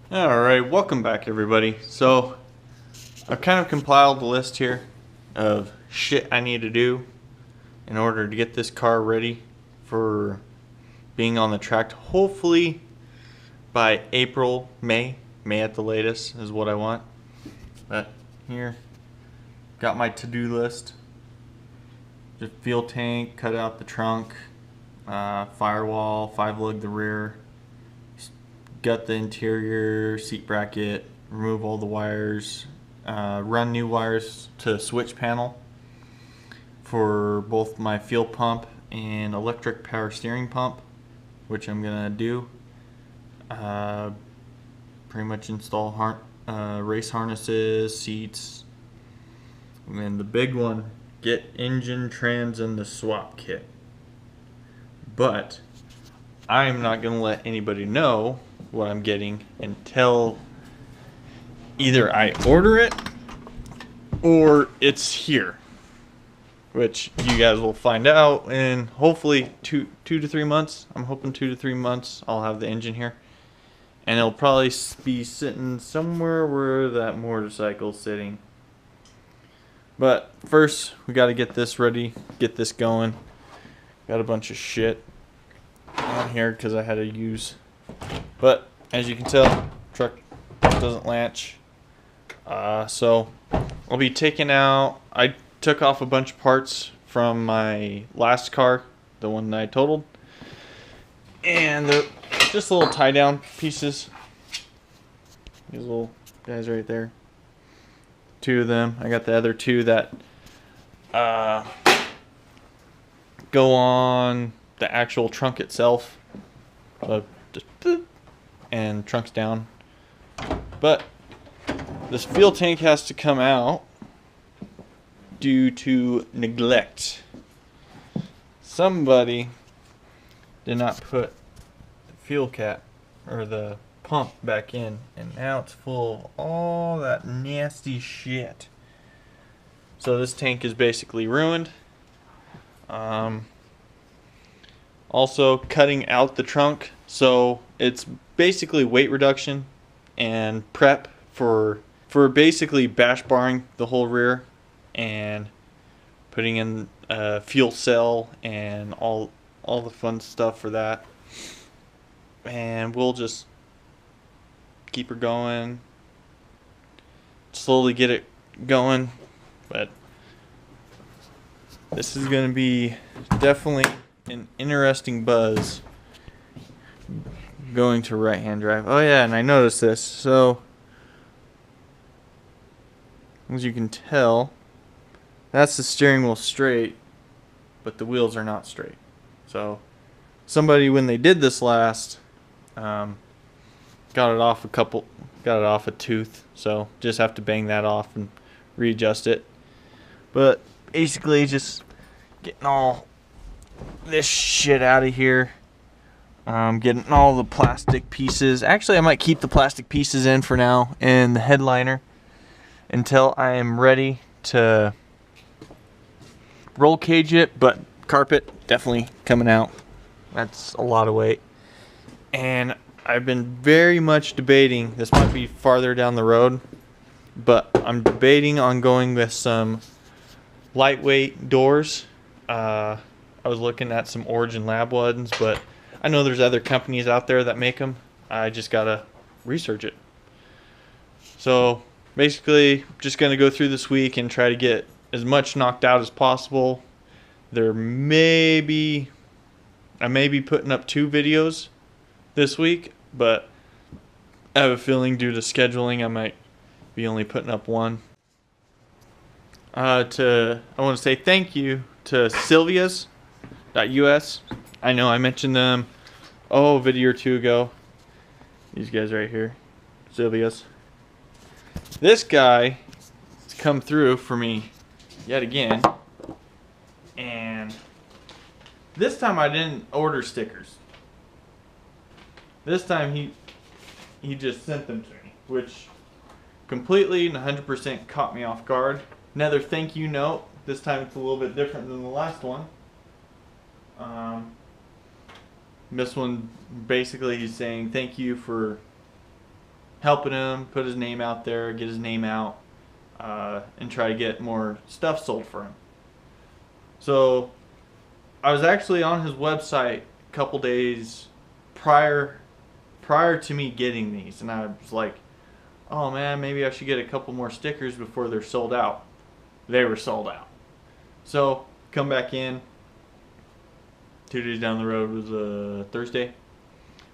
Alright, welcome back everybody. So, I've kind of compiled a list here of shit I need to do in order to get this car ready for being on the track. Hopefully by April, May at the latest is what I want. But here, got my to-do list. Just fuel tank, cut out the trunk, firewall, 5-lug the rear, gut the interior seat bracket, remove all the wires, run new wires to switch panel for both my fuel pump and electric power steering pump, which I'm gonna do. Pretty much install race harnesses, seats, and then the big one, get engine, trans, and the swap kit. But I'm not gonna let anybody know what I'm getting until either I order it or it's here, which you guys will find out in hopefully two to 3 months. I'm hoping 2 to 3 months I'll have the engine here, and it'll probably be sitting somewhere where that motorcycle's sitting. But first we got to get this ready, get this going. Got a bunch of shit on here because I had to use, but as you can tell, truck doesn't latch. So I'll be taking out, I took off a bunch of parts from my last car, the one that I totaled, and they're just little tie down pieces. These little guys right there, 2 of them. I got the other 2 that go on the actual trunk itself, so just boop, and trunk's down. But this fuel tank has to come out due to neglect. Somebody did not put the fuel cap or the pump back in, and now it's full of all that nasty shit. So this tank is basically ruined. Also cutting out the trunk, so it's basically weight reduction and prep for basically bash barring the whole rear and putting in a fuel cell and all the fun stuff for that. And we'll just keep her going, slowly get it going. But this is going to be definitely an interesting buzz going to right-hand drive. Oh yeah, and I noticed this. So as you can tell, that's the steering wheel straight, but the wheels are not straight. So somebody, when they did this last, got it off a tooth. So just have to bang that off and readjust it. But basically just getting all this shit out of here. Getting all the plastic pieces. Actually, I might keep the plastic pieces in for now and the headliner until I am ready to roll cage it. But carpet definitely coming out. That's a lot of weight. And I've been very much debating, this might be farther down the road, but I'm debating on going with some lightweight doors. I was looking at some Origin Lab ones, but I know there's other companies out there that make them. I just gotta research it. So basically, just gonna go through this week and try to get as much knocked out as possible. I may be putting up 2 videos this week, but I have a feeling due to scheduling I might be only putting up 1. I want to say thank you to Sylvia's.us. I know I mentioned them a video or 2 ago. These guys right here, Sylvia's. This guy has come through for me yet again, and this time I didn't order stickers. This time he just sent them to me, which completely and 100% caught me off guard. Another thank you note. This time it's a little bit different than the last one. This one basically he's saying thank you for helping him put his name out there, get his name out, and try to get more stuff sold for him. So I was actually on his website a couple days prior to me getting these, and I was like, oh man, maybe I should get a couple more stickers before they're sold out. They were sold out. So come back in. 2 days down the road was a Thursday.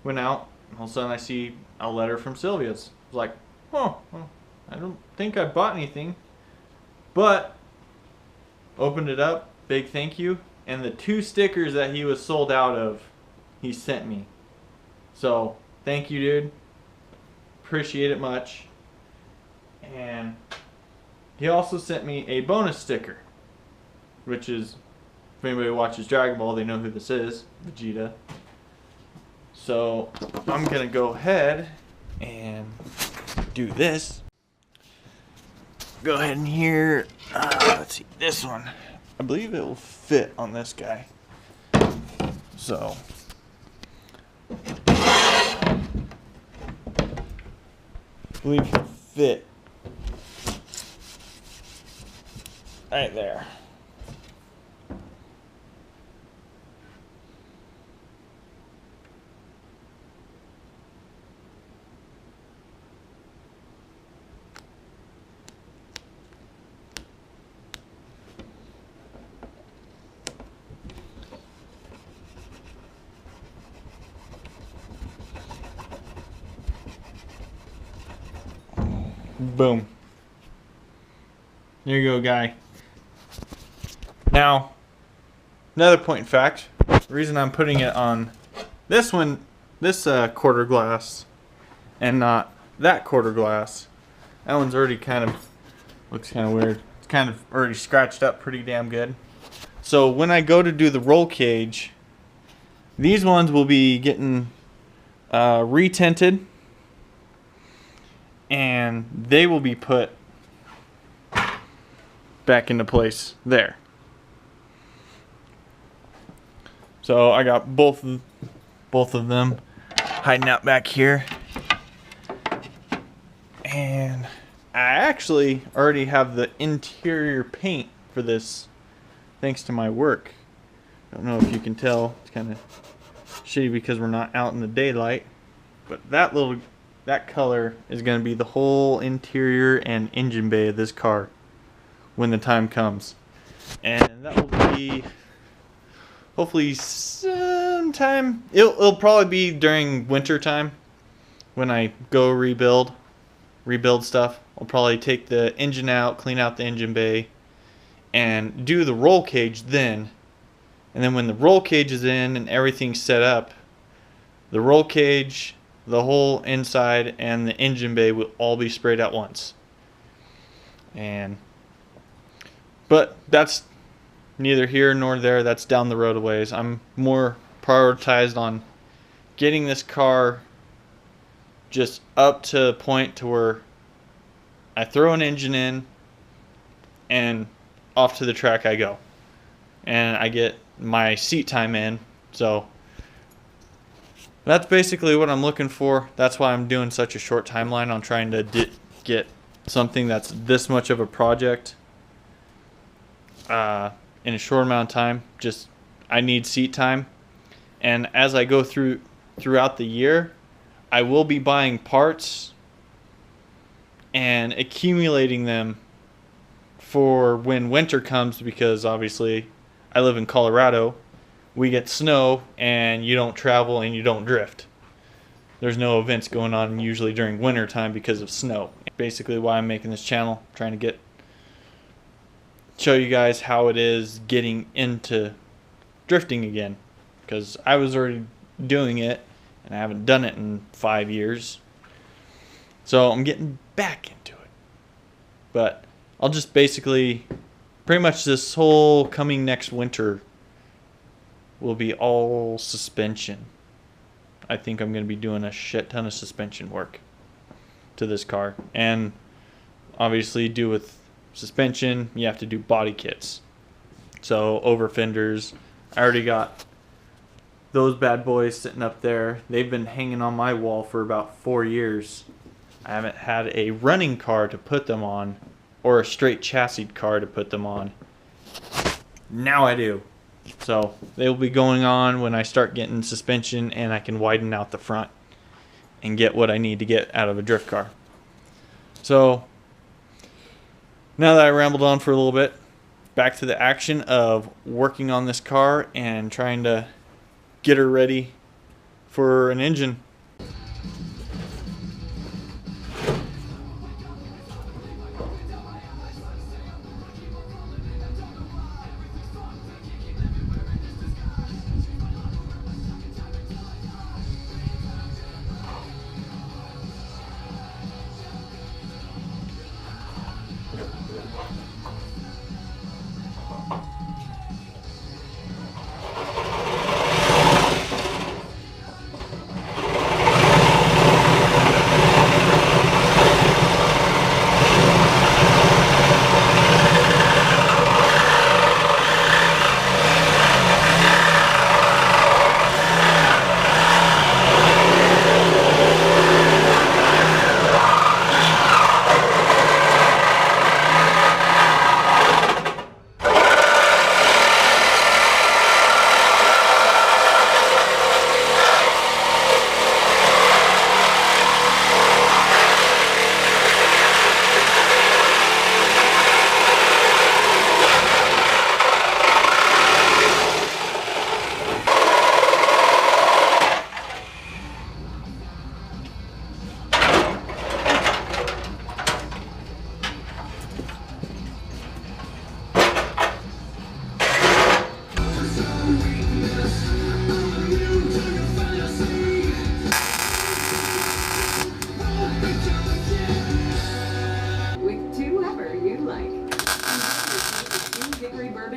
Went out. All of a sudden I see a letter from Sylvia's. I was like, oh, well, I don't think I bought anything. But opened it up. Big thank you. And the 2 stickers that he was sold out of, he sent me. So thank you, dude. Appreciate it much. And he also sent me a bonus sticker, which is, if anybody watches Dragon Ball, they know who this is, Vegeta. So I'm gonna go ahead and do this. Go ahead and here, let's see, this one. I believe it will fit on this guy. So I believe he'll fit right there. Boom. There you go, guy. Now, another point in fact, the reason I'm putting it on this one, this quarter glass, and not that quarter glass, that one's already kind of, looks kind of weird. It's kind of already scratched up pretty damn good. So when I go to do the roll cage, these ones will be getting retinted, and they will be put back into place there. So I got both of them hiding out back here. And I actually already have the interior paint for this, thanks to my work. I don't know if you can tell, it's kind of shitty because we're not out in the daylight, but that color is going to be the whole interior and engine bay of this car when the time comes. And that will be hopefully sometime, it'll probably be during winter time when I go rebuild stuff. I'll probably take the engine out, clean out the engine bay, and do the roll cage then. And then when the roll cage is in and everything's set up, the roll cage, the whole inside, and the engine bay will all be sprayed at once. But that's neither here nor there. That's down the road a ways. I'm more prioritized on getting this car just up to the point to where I throw an engine in and off to the track I go. And I get my seat time in. So that's basically what I'm looking for. That's why I'm doing such a short timeline on trying to get something that's this much of a project in a short amount of time. Just, I need seat time. And as I go throughout the year, I will be buying parts and accumulating them for when winter comes, because obviously I live in Colorado. We get snow and you don't travel and you don't drift. There's no events going on usually during winter time because of snow. Basically why I'm making this channel, trying to show you guys how it is getting into drifting again, because I was already doing it and I haven't done it in 5 years. So I'm getting back into it. But I'll just basically, pretty much this whole coming next winter will be all suspension. I think I'm going to be doing a shit ton of suspension work to this car. And obviously with suspension, you have to do body kits. So over fenders, I already got those bad boys sitting up there. They've been hanging on my wall for about 4 years. I haven't had a running car to put them on, or a straight chassis car to put them on. Now I do. So they will be going on when I start getting suspension and I can widen out the front and get what I need to get out of a drift car. So now that I rambled on for a little bit, back to the action of working on this car and trying to get her ready for an engine.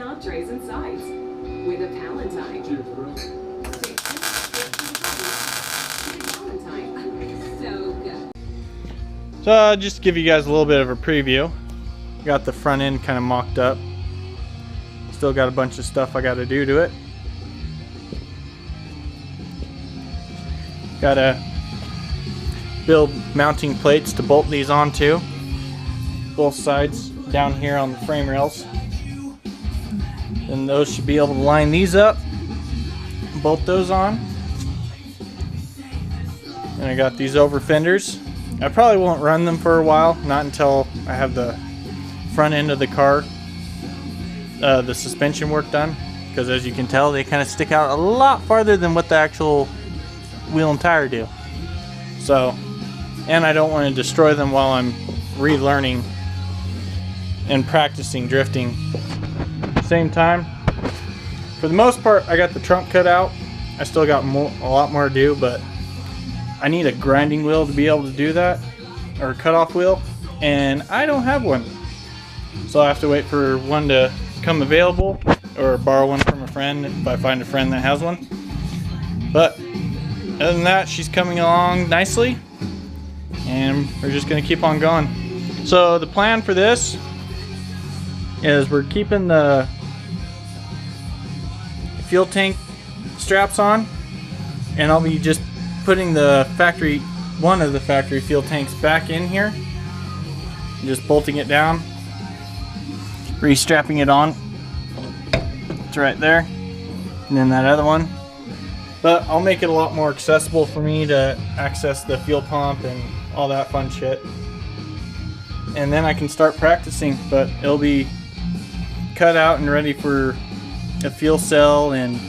Entrees and sides with a Palatine. So good. So just to give you guys a little bit of a preview. Got the front end kind of mocked up. Still got a bunch of stuff I got to do to it. Got to build mounting plates to bolt these onto. Both sides down here on the frame rails. And those should be able to line these up, bolt those on. And I got these over fenders. I probably won't run them for a while, not until I have the front end of the car, the suspension work done, because as you can tell they kind of stick out a lot farther than what the actual wheel and tire do. So, and I don't want to destroy them while I'm relearning and practicing drifting. Same time, for the most part I got the trunk cut out. I still got a lot more to do, but I need a grinding wheel to be able to do that, or a cutoff wheel, and I don't have one, so I have to wait for one to come available or borrow one from a friend if I find a friend that has one. But other than that, she's coming along nicely and we're just gonna keep on going. So the plan for this is we're keeping the fuel tank straps on, and I'll be just putting the one of the factory fuel tanks back in here, just bolting it down, restrapping it on. It's right there, and then that other one. But I'll make it a lot more accessible for me to access the fuel pump and all that fun shit, and then I can start practicing. But it'll be cut out and ready for a fuel cell and